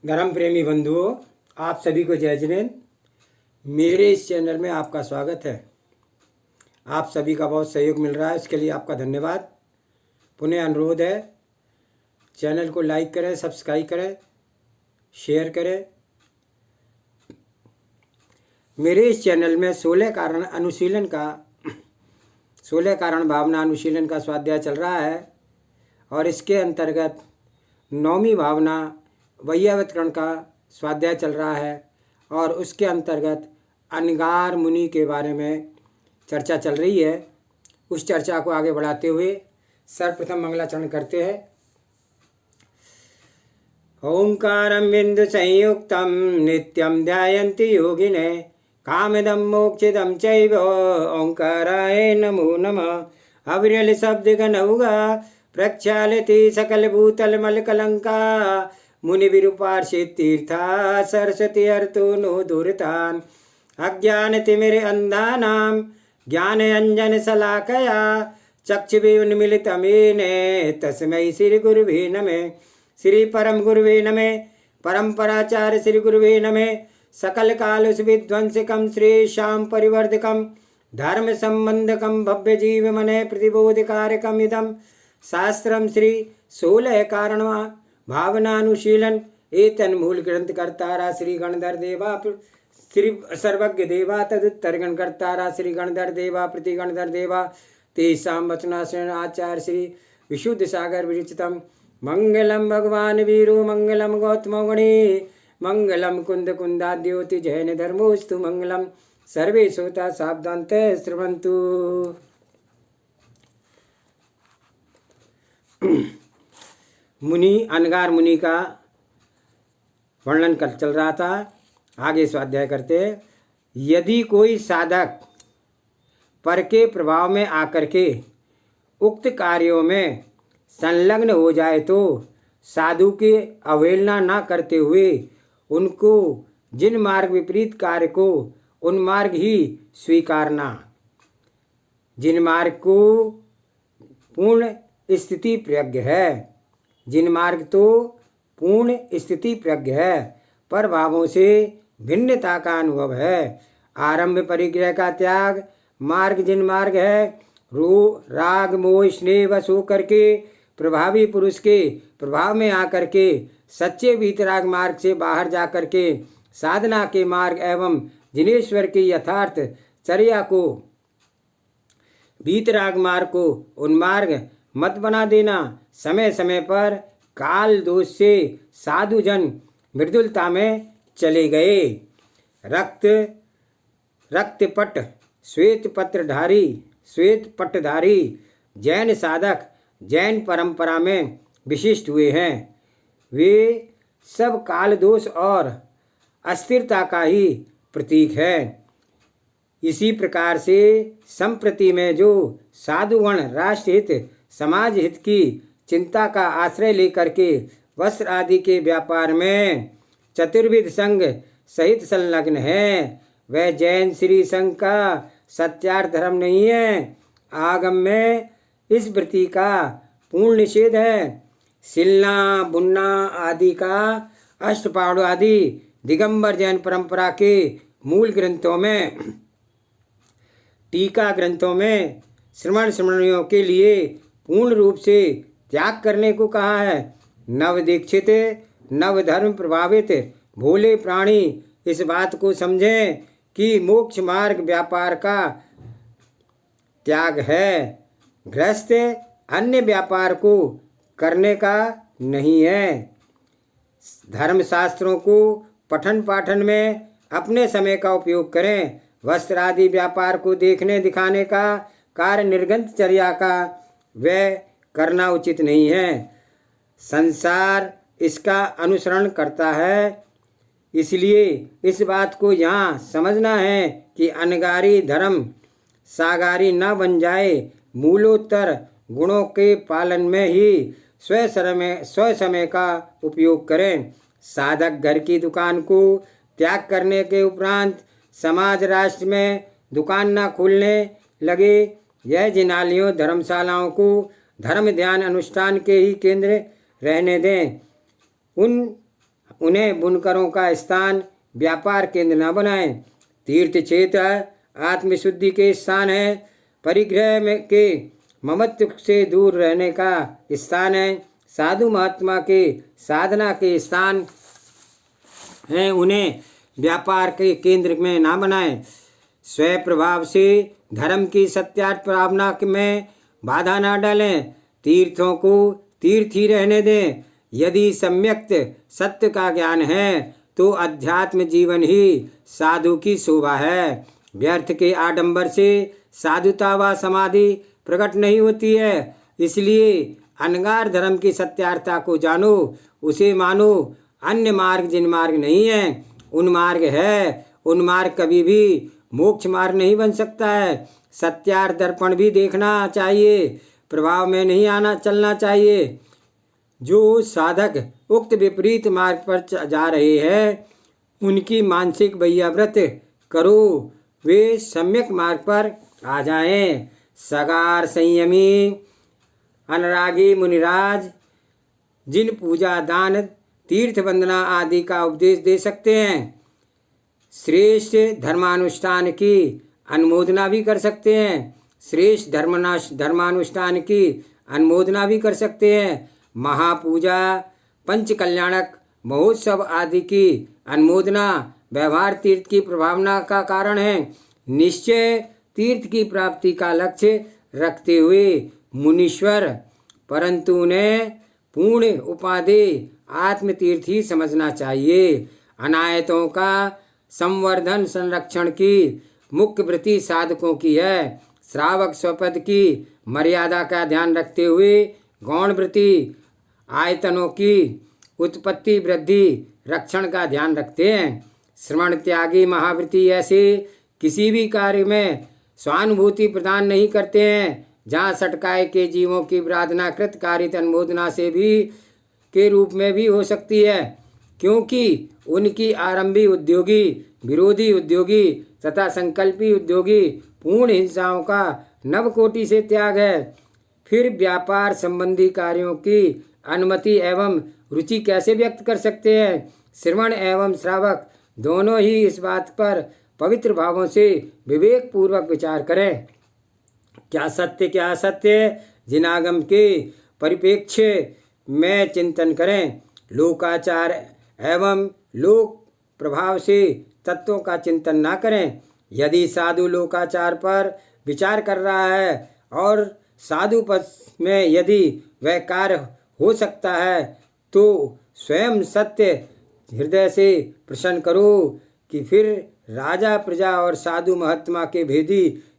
धर्म प्रेमी बंधुओं, आप सभी को जय जिनेंद्र। मेरे इस चैनल में आपका स्वागत है। आप सभी का बहुत सहयोग मिल रहा है, इसके लिए आपका धन्यवाद। पुनः अनुरोध है, चैनल को लाइक करें, सब्सक्राइब करें, शेयर करें। मेरे इस चैनल में 16 कारण भावना अनुशीलन का स्वाध्याय चल रहा है और इसके अंतर्गत 9वीं भावना वैयावतरण का स्वाध्याय चल रहा है और उसके अंतर्गत अनगार मुनि के बारे में चर्चा चल रही है। उस चर्चा को आगे बढ़ाते हुए सर्वप्रथम मंगलाचरण करते हैं। ओंकारं बिंदु संयुक्तं नित्यं ध्यायन्ति योगिने कामदं मोक्षदं चैव ओंकाराय नमो नमः। अविरल शब्द गनौगा प्रक्षालति सकल भूतल मल कलंका मुनि विरूपार्षि तीर्था सरस्वती अर्थो नो दुर्तान अज्ञान तिमिर अंधानाम ज्ञान अंजन शलाकया चक्षुषे उन्मीलितमेने तस्मै श्री गुरुवे नमः। श्री परम गुरुवे नमः। परंपराचार्य श्री गुरुवे नमः। सकल काल विध्वंसकम श्रेषां परिवर्धकम धर्म संबंधकम भव्य जीव मने प्रतिबोधकारकम इदम शास्त्रम श्री 16 कारणवा भावनानुशीलन एतन मूल ग्रंथ कर्तारा श्री गणधर देवा श्री सर्वज्ञ देवा तदुत्तर गण कर्तारा श्री गणधर देवा प्रति गणधर देवा तेषां वचनाश्रयण आचार्य श्री विशुद्ध सागर विरचितम मंगलम भगवान वीरो मंगलम गौतमो गणे मंगलम कुंद कुंदाद्योति जैन धर्मोस्तु मंगलम सर्वे श्रोता सावधानत श्रवन्तु। मुनि अनगार मुनि का वर्णन कर चल रहा था। आगे स्वाध्याय करते हैं। यदि कोई साधक पर के प्रभाव में आकर के उक्त कार्यों में संलग्न हो जाए तो साधु की अवहेलना न करते हुए उनको जिन मार्ग विपरीत कार्य को उन मार्ग ही स्वीकारना, जिन मार्ग को पूर्ण स्थिति प्रज्ञ है, जिन मार्ग तो पूर्ण स्थिति प्रज्ञ है पर भावों से भिन्नता का अनुभव है। आरंभ परिग्रह का त्याग मार्ग जिन मार्ग है राग मोह स्नेह वश होकर के प्रभावी पुरुष के प्रभाव में आकर के सच्चे वीतराग मार्ग से बाहर जाकर के साधना के मार्ग एवं जिनेश्वर की यथार्थ चर्या को वीतराग मार्ग को उन्मार्ग मत बना देना। समय समय पर काल दोष से साधु जन मृदुलता में चले गए। रक्तपट श्वेत पट्टधारी जैन साधक जैन परंपरा में विशिष्ट हुए हैं। वे सब काल दोष और अस्थिरता का ही प्रतीक है। इसी प्रकार से संप्रति में जो साधुगण राष्ट्र हित समाज हित की चिंता का आश्रय लेकर के वस्त्र आदि के व्यापार में चतुर्विध संघ सहित संलग्न है, वह जैन श्री संघ का सत्यार्थ धर्म नहीं है। आगम में इस वृत्ति का पूर्ण निषेध है। सिलना बुन्ना आदि का अष्टपाणु आदि दिगंबर जैन परंपरा के मूल ग्रंथों में टीका ग्रंथों में श्रमणियों के लिए पूर्ण रूप से त्याग करने को कहा है। नव दीक्षित नव धर्म प्रभावित भोले प्राणी इस बात को समझें कि मोक्ष मार्ग व्यापार का त्याग है, गृहस्थ अन्य व्यापार को करने का नहीं है। धर्मशास्त्रों को पठन पाठन में अपने समय का उपयोग करें। वस्त्र आदि व्यापार को देखने दिखाने का कार्य निर्गंत चर्या का वह करना उचित नहीं है। संसार इसका अनुसरण करता है, इसलिए इस बात को यहाँ समझना है कि अनगारी धर्म सागारी न बन जाए। मूलोत्तर गुणों के पालन में ही स्वसमय का उपयोग करें। साधक घर की दुकान को त्याग करने के उपरांत समाज राष्ट्र में दुकान न खोलने लगे। यह जिनालियों धर्मशालाओं को धर्म ध्यान अनुष्ठान के ही केंद्र रहने दें। उन्हें बुनकरों का स्थान व्यापार केंद्र न बनाएं। तीर्थ क्षेत्र आत्मशुद्धि के स्थान है, परिग्रह में के ममत्व से दूर रहने का स्थान है, साधु महात्मा के साधना के स्थान हैं, उन्हें व्यापार के केंद्र में ना बनाएं। स्वयं प्रभाव से धर्म की सत्यार्थ प्रावना में बाधा ना डालें। तीर्थों को तीर्थ ही रहने दें। यदि सम्यक सत्य का ज्ञान है तो अध्यात्म जीवन ही साधु की शोभा है। व्यर्थ के आडंबर से साधुता व समाधि प्रकट नहीं होती है। इसलिए अनगार धर्म की सत्यार्थता को जानो, उसे मानो। अन्य मार्ग जिन मार्ग नहीं है उन मार्ग है, उन मार्ग कभी भी मोक्ष मार्ग नहीं बन सकता है। सत्यार्थ दर्पण भी देखना चाहिए, प्रभाव में नहीं आना चलना चाहिए। जो साधक उक्त विपरीत मार्ग पर जा रहे हैं उनकी मानसिक वैयाव्रत करो, वे सम्यक मार्ग पर आ जाएं। सगार संयमी अनुरागी मुनिराज जिन पूजा दान तीर्थ वंदना आदि का उपदेश दे सकते हैं, श्रेष्ठ धर्मानुष्ठान की अनुमोदना भी कर सकते हैं। श्रेष्ठ धर्मानुष्ठान की अनुमोदना भी कर सकते हैं। महापूजा पंच कल्याणक महोत्सव आदि की अनुमोदना व्यवहार तीर्थ की प्रभावना का कारण है। निश्चय तीर्थ की प्राप्ति का लक्ष्य रखते हुए मुनीश्वर, परंतु उन्हें पूर्ण उपाधि आत्म तीर्थ ही समझना चाहिए। अनायतों का संवर्धन संरक्षण की मुख्य वृत्ति साधकों की है। श्रावक स्वपद की मर्यादा का ध्यान रखते हुए गौण वृत्ति आयतनों की उत्पत्ति वृद्धि रक्षण का ध्यान रखते हैं। श्रवण त्यागी महावृत्ति ऐसे किसी भी कार्य में स्वानुभूति प्रदान नहीं करते हैं जहाँ सटकाए के जीवों की प्रार्थना कृत कारित अनुमोदना से भी के रूप में भी हो सकती है, क्योंकि उनकी आरंभी उद्योगी विरोधी उद्योगी तथा संकल्पी उद्योगी पूर्ण हिंसाओं का नवकोटि से त्याग है। फिर व्यापार संबंधी कार्यों की अनुमति एवं रुचि कैसे व्यक्त कर सकते हैं। श्रवण एवं श्रावक दोनों ही इस बात पर पवित्र भावों से विवेक पूर्वक विचार करें। क्या सत्य क्या असत्य जिनागम के परिप्रेक्ष्य में चिंतन करें। लोकाचार एवं लोक प्रभाव से तत्वों का चिंतन ना करें। यदि साधु लोकाचार पर विचार कर रहा है और साधु पद में यदि वह कार्य हो सकता है तो स्वयं सत्य हृदय से प्रसन्न करो कि फिर राजा प्रजा और साधु महात्मा के भेद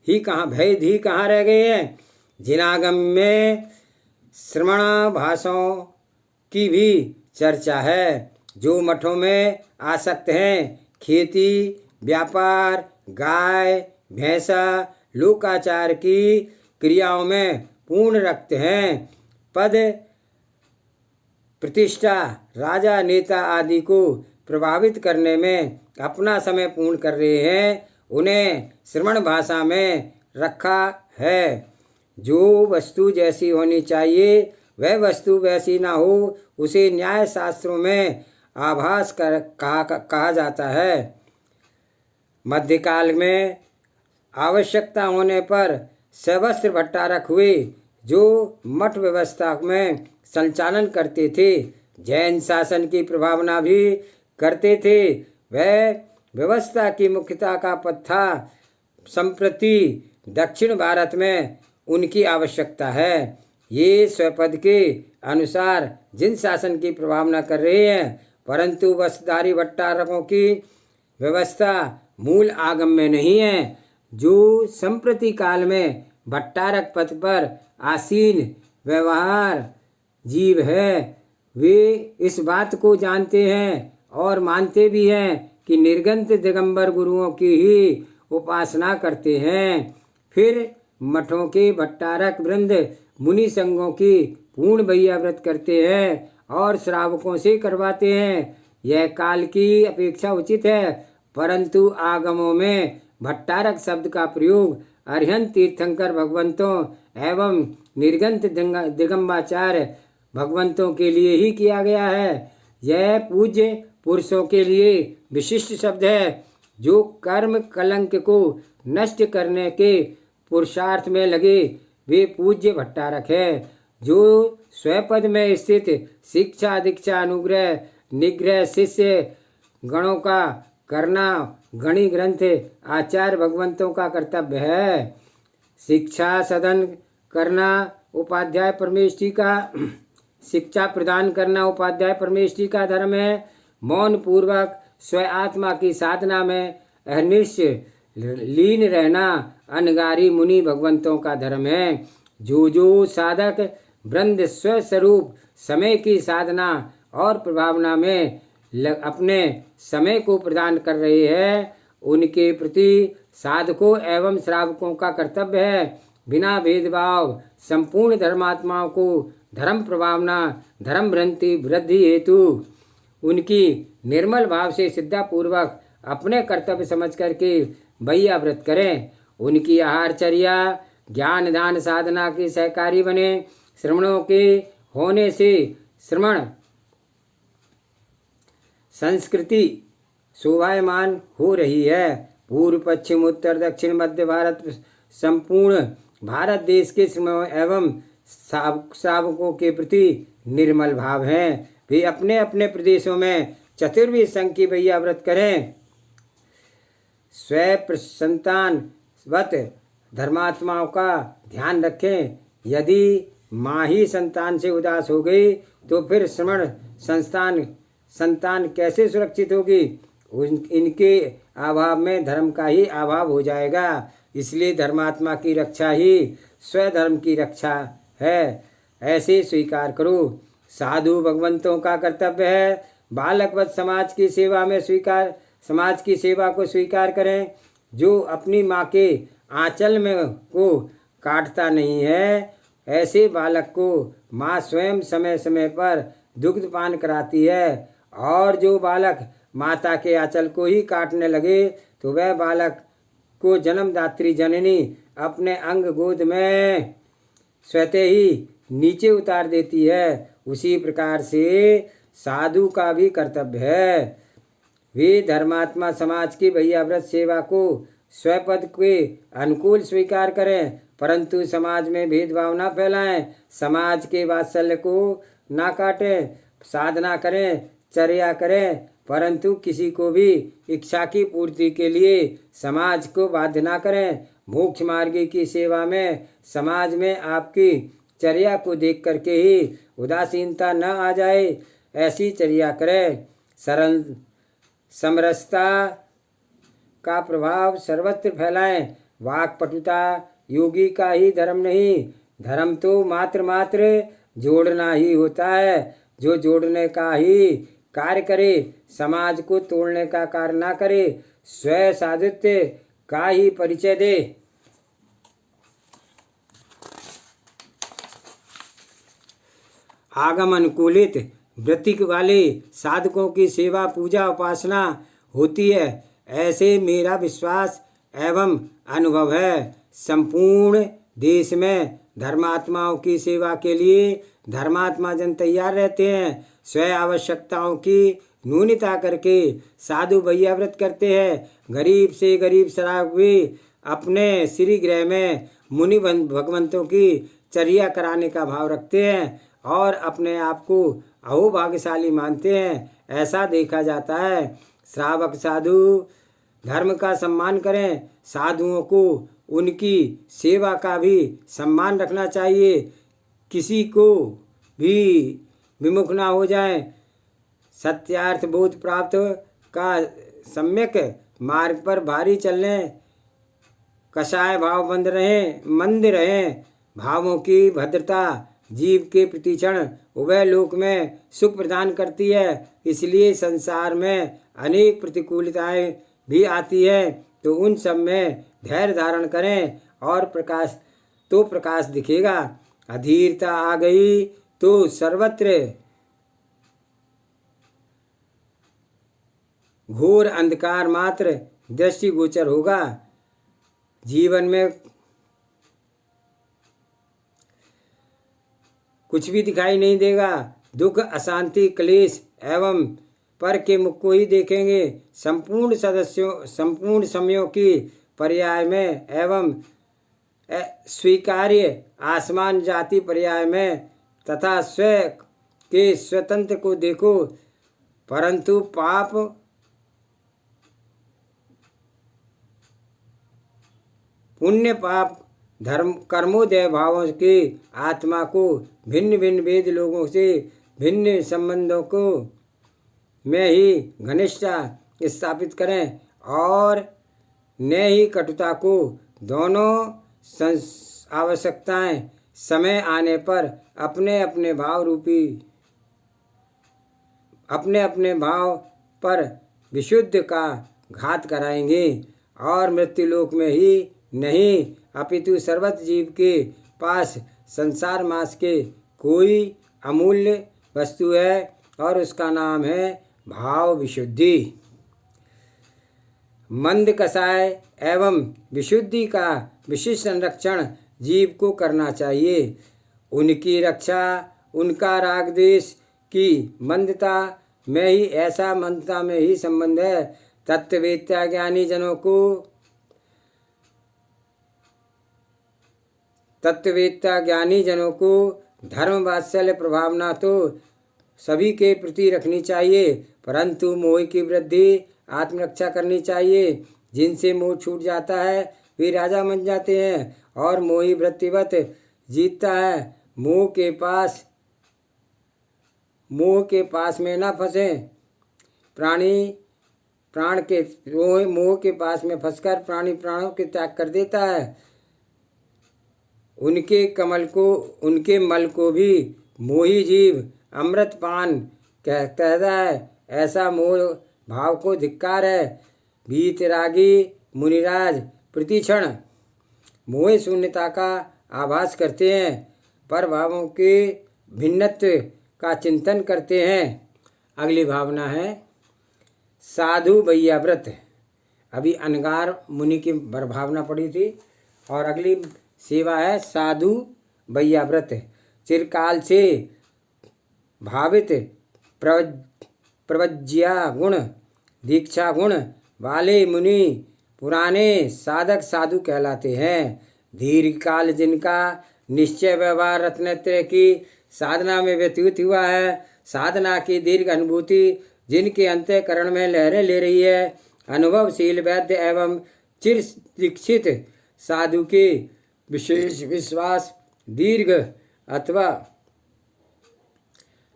ही कहाँ रह गए हैं। जिनागम में श्रवणाभासों की भी चर्चा है। जो मठों में आसक्त हैं, खेती व्यापार गाय भैंसा लोकाचार की क्रियाओं में पूर्ण रखते हैं, पद प्रतिष्ठा राजा नेता आदि को प्रभावित करने में अपना समय पूर्ण कर रहे हैं, उन्हें श्रवण भाषा में रखा है। जो वस्तु जैसी होनी चाहिए वह वस्तु वैसी ना हो उसे न्याय शास्त्रों में आभास कहा जाता है। मध्यकाल में आवश्यकता होने पर सवस्त्र भट्टारक हुए जो मठ व्यवस्था में संचालन करते थे, जैन शासन की प्रभावना भी करते थे। वह व्यवस्था की मुख्यता का पद था। संप्रति दक्षिण भारत में उनकी आवश्यकता है। ये स्वपद के अनुसार जिन शासन की प्रभावना कर रहे हैं, परंतु वस्त्रधारी भट्टारकों की व्यवस्था मूल आगम में नहीं है। जो संप्रति काल में भट्टारक पद पर आसीन व्यवहार जीव है वे इस बात को जानते हैं और मानते भी हैं कि निर्गंत दिगंबर गुरुओं की ही उपासना करते हैं। फिर मठों के भट्टारक वृंद मुनि संघों की पूर्ण भैयाव्रत करते हैं और श्रावकों से करवाते हैं। यह काल की अपेक्षा उचित है, परंतु आगमों में भट्टारक शब्द का प्रयोग अरिहंत तीर्थंकर भगवंतों एवं निर्गंत दिगंबाचार्य भगवंतों के लिए ही किया गया है। यह पूज्य पुरुषों के लिए विशिष्ट शब्द है। जो कर्म कलंक को नष्ट करने के पुरुषार्थ में लगे वे पूज्य भट्टारक है। जो स्वपद में स्थित शिक्षा दीक्षा अनुग्रह निग्रह शिष्य गणों का करना गणी ग्रंथ आचार्य भगवंतों का कर्तव्य है। शिक्षा सदन करना उपाध्याय परमेष्ठी का शिक्षा प्रदान करना उपाध्याय परमेष्ठी का धर्म है। मौन पूर्वक स्व आत्मा की साधना में अनिर्ष लीन रहना अनगारी मुनि भगवंतों का धर्म है। जो साधक वृंद स्वस्वरूप समय की साधना और प्रभावना में अपने समय को प्रदान कर रहे हैं उनके प्रति साधकों एवं श्रावकों का कर्तव्य है बिना भेदभाव संपूर्ण धर्मात्माओं को धर्म प्रभावना धर्म भ्रांति वृद्धि हेतु उनकी निर्मल भाव से श्रद्धापूर्वक अपने कर्तव्य समझ करके भैया व्रत करें। उनकी आहारचर्या ज्ञान दान साधना के सहकारी बने। श्रमणों के होने से श्रमण संस्कृति शोभायमान हो रही है। पूर्व पश्चिम उत्तर दक्षिण मध्य भारत संपूर्ण भारत देश के श्रमणों एवं श्रावकों के प्रति निर्मल भाव हैं। वे अपने अपने प्रदेशों में चतुर्विध संघ की भैया व्रत करें। स्व संतान वत धर्मात्माओं का ध्यान रखें। यदि माँ ही संतान से उदास हो गई तो फिर श्रमण संतान कैसे सुरक्षित होगी। इनके अभाव में धर्म का ही अभाव हो जाएगा। इसलिए धर्मात्मा की रक्षा ही स्वधर्म की रक्षा है, ऐसे स्वीकार करो। साधु भगवंतों का कर्तव्य है बालकवत समाज की सेवा को स्वीकार करें। जो अपनी माँ के आंचल में को काटता नहीं है ऐसे बालक को माँ स्वयं समय समय पर दुग्ध पान कराती है। और जो बालक माता के आंचल को ही काटने लगे तो वह बालक को जन्मदात्री जननी अपने अंग गोद में स्वतः ही नीचे उतार देती है। उसी प्रकार से साधु का भी कर्तव्य है वे धर्मात्मा समाज की भैयाव्रत सेवा को स्वपद के अनुकूल स्वीकार करें परंतु समाज में भेदभाव ना फैलाएं। समाज के वात्सल्य को ना काटें। साधना करें चर्या करें परंतु किसी को भी इच्छा की पूर्ति के लिए समाज को बाध्य ना करें। मोक्ष मार्ग की सेवा में समाज में आपकी चर्या को देख करके ही उदासीनता न आ जाए ऐसी चर्या करें। सरल समरसता का प्रभाव सर्वत्र फैलाएं। वाक्पटुता योगी का ही धर्म नहीं। धर्म तो मात्र जोड़ना ही होता है। जो जोड़ने का ही कार्य करे समाज को तोड़ने का कार्य ना करे स्व साधुत्व का ही परिचय दे। आगम अनुकूलित वृत्ति वाले साधकों की सेवा पूजा उपासना होती है ऐसे मेरा विश्वास एवं अनुभव है। संपूर्ण देश में धर्मात्माओं की सेवा के लिए धर्मात्मा जन तैयार रहते हैं। स्व आवश्यकताओं की न्यूनता करके साधु भैया व्रत करते हैं। गरीब से गरीब श्रावक भी अपने श्री गृह में मुनि भगवंतों की चर्या कराने का भाव रखते हैं और अपने आप को अहोभाग्यशाली मानते हैं ऐसा देखा जाता है। श्रावक साधु धर्म का सम्मान करें। साधुओं को उनकी सेवा का भी सम्मान रखना चाहिए। किसी को भी विमुख ना हो जाए। सत्यार्थ बोध प्राप्त का सम्यक मार्ग पर भारी चलने कषाय भाव मंद रहें। भावों की भद्रता जीव के प्रतिक्षण उभय लोक में सुख प्रदान करती है। इसलिए संसार में अनेक प्रतिकूलताएं भी आती है तो उन सब में धैर्य धारण करें और प्रकाश दिखेगा। अधीरता आ गई तो सर्वत्र घोर अंधकार मात्र दृष्टिगोचर होगा। जीवन में कुछ भी दिखाई नहीं देगा। दुख अशांति क्लेश एवं पर के मुख को ही देखेंगे। संपूर्ण समयों की पर्याय में एवं स्वीकार्य आसमान जाति पर्याय में तथा स्वयं के स्वतंत्र को देखो, परंतु पाप पुण्य पाप धर्म कर्मोदय भावों की आत्मा को भिन्न भिन्न वेद लोगों से भिन्न संबंधों को में ही घनिष्ठता स्थापित करें और न ही कटुता को। दोनों आवश्यकताएं समय आने पर अपने अपने भाव पर विशुद्ध का घात कराएंगे और मृत्युलोक में ही नहीं अपितु सर्वत्र जीव के पास संसार मास के कोई अमूल्य वस्तु है और उसका नाम है भाव विशुद्धि। मंद कसाय एवं विशुद्धि का विशिष्ट संरक्षण जीव को करना चाहिए। उनकी रक्षा उनका राग द्वेष की मंदता में ही मंदता में ही संबंध है। तत्ववेत्ता ज्ञानी जनों को धर्म वात्सल्य प्रभावना तो सभी के प्रति रखनी चाहिए, परंतु मोह की वृद्धि आत्मरक्षा करनी चाहिए। जिनसे मोह छूट जाता है वे राजा बन जाते हैं और मोही वृत्तिवत जीतता है। मोह के पास में न फंसे। मोह के पास में फंसकर प्राणी प्राणों के त्याग कर देता है। उनके मल को भी मोही जीव अमृत पान कहता है। ऐसा मोह भाव को धिक्कार है। वीतरागी मुनिराज प्रतिक्षण मोह शून्यता का आभास करते हैं, पर भावों के भिन्नत्व का चिंतन करते हैं। अगली भावना है साधु भैया व्रत। अभी अनगार मुनि की भावना पड़ी थी और अगली सेवा है साधु भैया व्रत। चिरकाल से भावित प्रवज्या गुण दीक्षा गुण वाले मुनि पुराने साधक साधु कहलाते हैं। दीर्घकाल जिनका निश्चय व्यवहार रत्नत्रय की साधना में व्यतीत हुआ है, साधना की दीर्घ अनुभूति जिनके अंतःकरण में लहरें ले रही है, अनुभवशील वैद्य एवं चिर दीक्षित साधु के विशेष विश्वास दीर्घ अथवा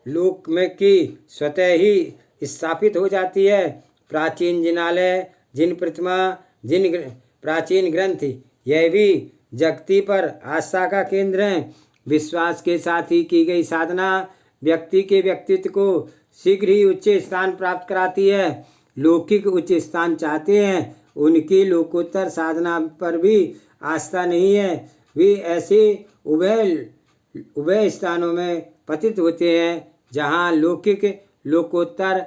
लोक में की स्वतः ही स्थापित हो जाती है। प्राचीन जिनालय जिन प्रतिमा जिन प्राचीन ग्रंथ यह भी जगती पर आस्था का केंद्र है। विश्वास के साथ ही की गई साधना व्यक्ति के व्यक्तित्व को शीघ्र ही उच्च स्थान प्राप्त कराती है। लौकिक उच्च स्थान चाहते हैं, उनकी लोकोत्तर साधना पर भी आस्था नहीं है। वे ऐसे उभय स्थानों में पतित होते हैं जहाँ लौकिक लोकोत्तर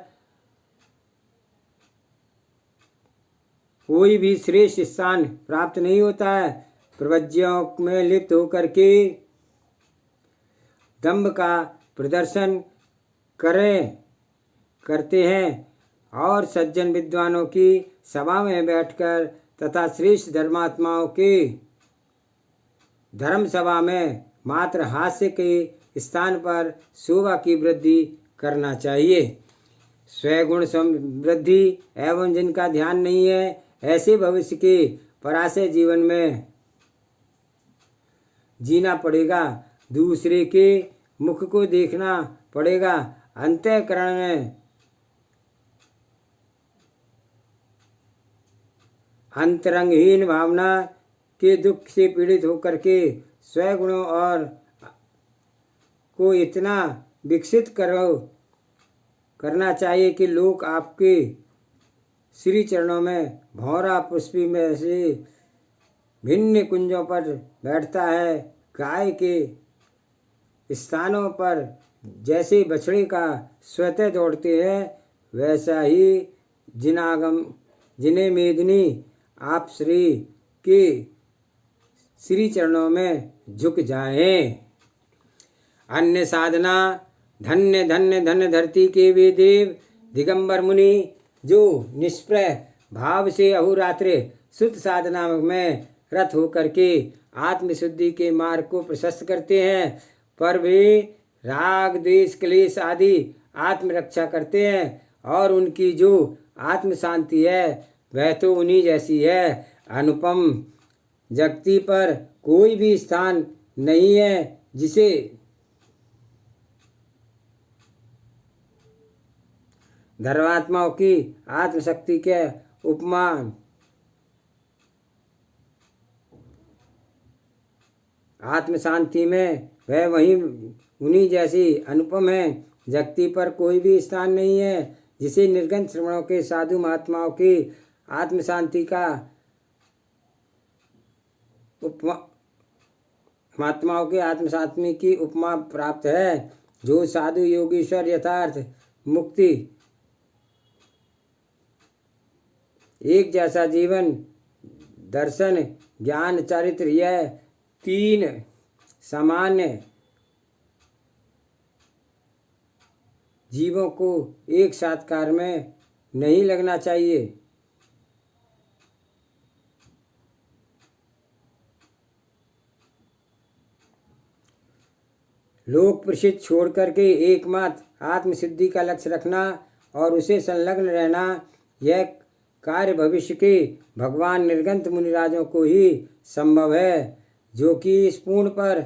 कोई भी श्रेष्ठ स्थान प्राप्त नहीं होता है। प्रवज्यों में लिप्त होकर के दंभ का प्रदर्शन करते हैं और सज्जन विद्वानों की सभा में बैठकर तथा श्रेष्ठ धर्मात्माओं के धर्म सभा में मात्र हास्य के स्थान पर शोभा की वृद्धि करना चाहिए। स्वगुण समृद्धि एवं जिनका ध्यान नहीं है, ऐसे भविष्य के पराशय जीवन में जीना पड़ेगा। दूसरे के मुख को देखना पड़ेगा। अंतःकरण में अंतरंगहीन भावना के दुख से पीड़ित होकर के स्वगुणों और को इतना विकसित करना चाहिए कि लोग आपके श्री चरणों में भौरा पुष्पी में से भिन्न कुंजों पर बैठता है। गाय के स्थानों पर जैसे बछड़े का स्वतः दौड़ते हैं, वैसा ही जिन्हें मेदिनी आप श्री के श्री चरणों में झुक जाएं। अन्य साधना धन्य धन्य धन्य धरती के वे देव दिगंबर मुनि जो निष्प्रय भाव से अहोरात्र शुद्ध साधना में रत होकर के आत्मशुद्धि के मार्ग को प्रशस्त करते हैं, पर वे राग द्वेष क्लेश आदि आत्मरक्षा करते हैं, और उनकी जो आत्म शांति है वह तो उन्हीं जैसी है। अनुपम जगती पर कोई भी स्थान नहीं है जिसे धर्मात्माओं की आत्मशक्ति के उपमा आत्म शांति में वह वहीं उन्हीं जैसी अनुपम है। जगती पर कोई भी स्थान नहीं है जिसे निर्गंथ श्रवणों के साधु महात्माओं की आत्म शांति का उपमा महात्माओं के आत्म शांति की उपमा प्राप्त है। जो साधु योगीश्वर यथार्थ मुक्ति एक जैसा जीवन दर्शन ज्ञान चरित्र यह तीन सामान्य जीवों को एक साक्षात्कार में नहीं लगना चाहिए। लोक प्रसिद्ध छोड़ करके एकमात्र आत्मसिद्धि का लक्ष्य रखना और उसे संलग्न रहना, यह कार्य भविष्य के भगवान निर्गंथ मुनिराजों को ही संभव है, जो कि इस पूर्ण पर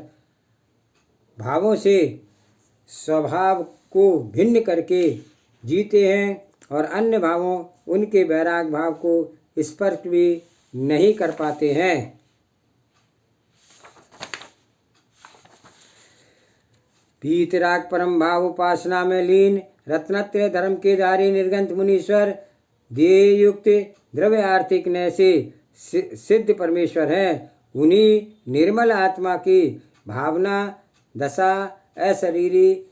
भावों से स्वभाव को भिन्न करके जीते हैं और अन्य भावों उनके वैराग भाव को स्पर्श भी नहीं कर पाते हैं। पीतराग परम भाव उपासना में लीन रत्नत्रय धर्म के धारी निर्गंथ मुनीश्वर देह युक्त द्रव्य आर्थिक नय से सिद्ध परमेश्वर हैं। उन्हीं निर्मल आत्मा की भावना दशा अशरीरी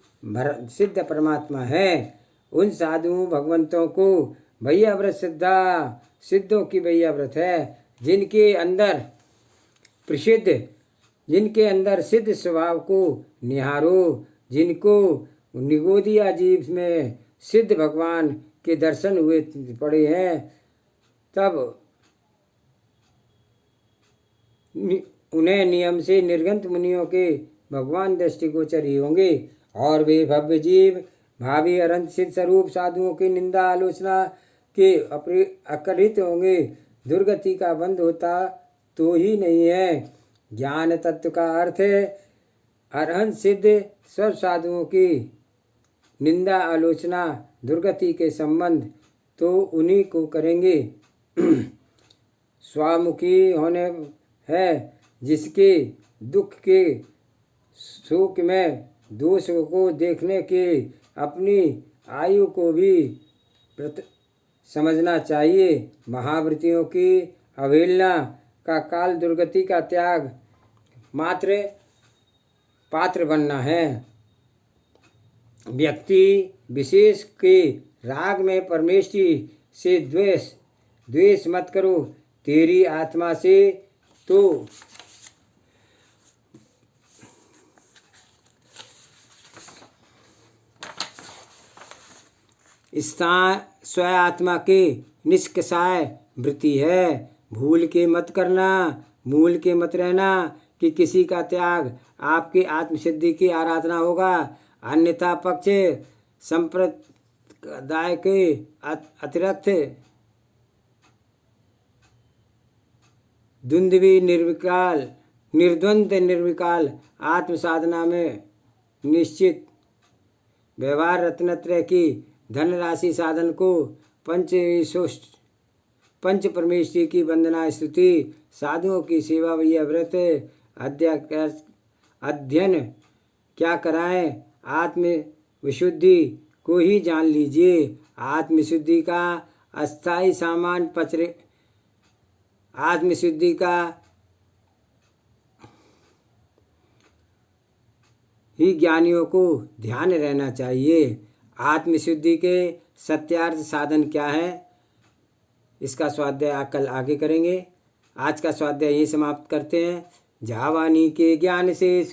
सिद्ध परमात्मा है। उन साधुओं भगवंतों को भैया व्रत सिद्धों की भैया व्रत है, जिनके अंदर सिद्ध स्वभाव को निहारो, जिनको निगोदिया जीव में सिद्ध भगवान के दर्शन हुए पड़े हैं, तब उन्हें नियम से निर्गंथ मुनियों के भगवान दृष्टिगोचर ही होंगे, और वे भव्य जीव भावी अनंत सिद्ध स्वरूप साधुओं की निंदा आलोचना के अकरित होंगे। दुर्गति का बंध होता तो ही नहीं है। ज्ञान तत्व का अर्थ है अरहंत सिद्ध सब साधुओं की निंदा आलोचना दुर्गति के संबंध तो उन्हीं को करेंगे। स्वामुखी होने है जिसके दुख के शोक में दोष को देखने के अपनी आयु को भी समझना चाहिए। महावृत्तियों की अवहेलना का काल दुर्गति का त्याग मात्र पात्र बनना है। व्यक्ति विशेष के राग में परमेष्टि से द्वेष मत करो, तेरी आत्मा से तो स्व आत्मा के निष्कषाय वृत्ति है। भूल के मत करना, मूल के मत रहना कि किसी का त्याग आपकी आत्मसिद्धि की आराधना होगा, अन्यथा पक्ष संप्रदाय के अतिरिक्त निर्द्वंद निर्विकाल आत्म साधना में निश्चित व्यवहार रत्नत्रय की धनराशि साधन को पंच परमेश्वरी की वंदना स्तुति साधुओं की सेवा भैया व्रत अध्ययन क्या कराएं, आत्म विशुद्धि को ही जान लीजिए। आत्मशुद्धि का अस्थाई सामान आत्मशुद्धि का ही ज्ञानियों को ध्यान रहना चाहिए। आत्मशुद्धि के सत्यार्थ साधन क्या है, इसका स्वाध्याय कल आगे करेंगे। आज का स्वाध्याय यही समाप्त करते हैं। जावानी के ज्ञान से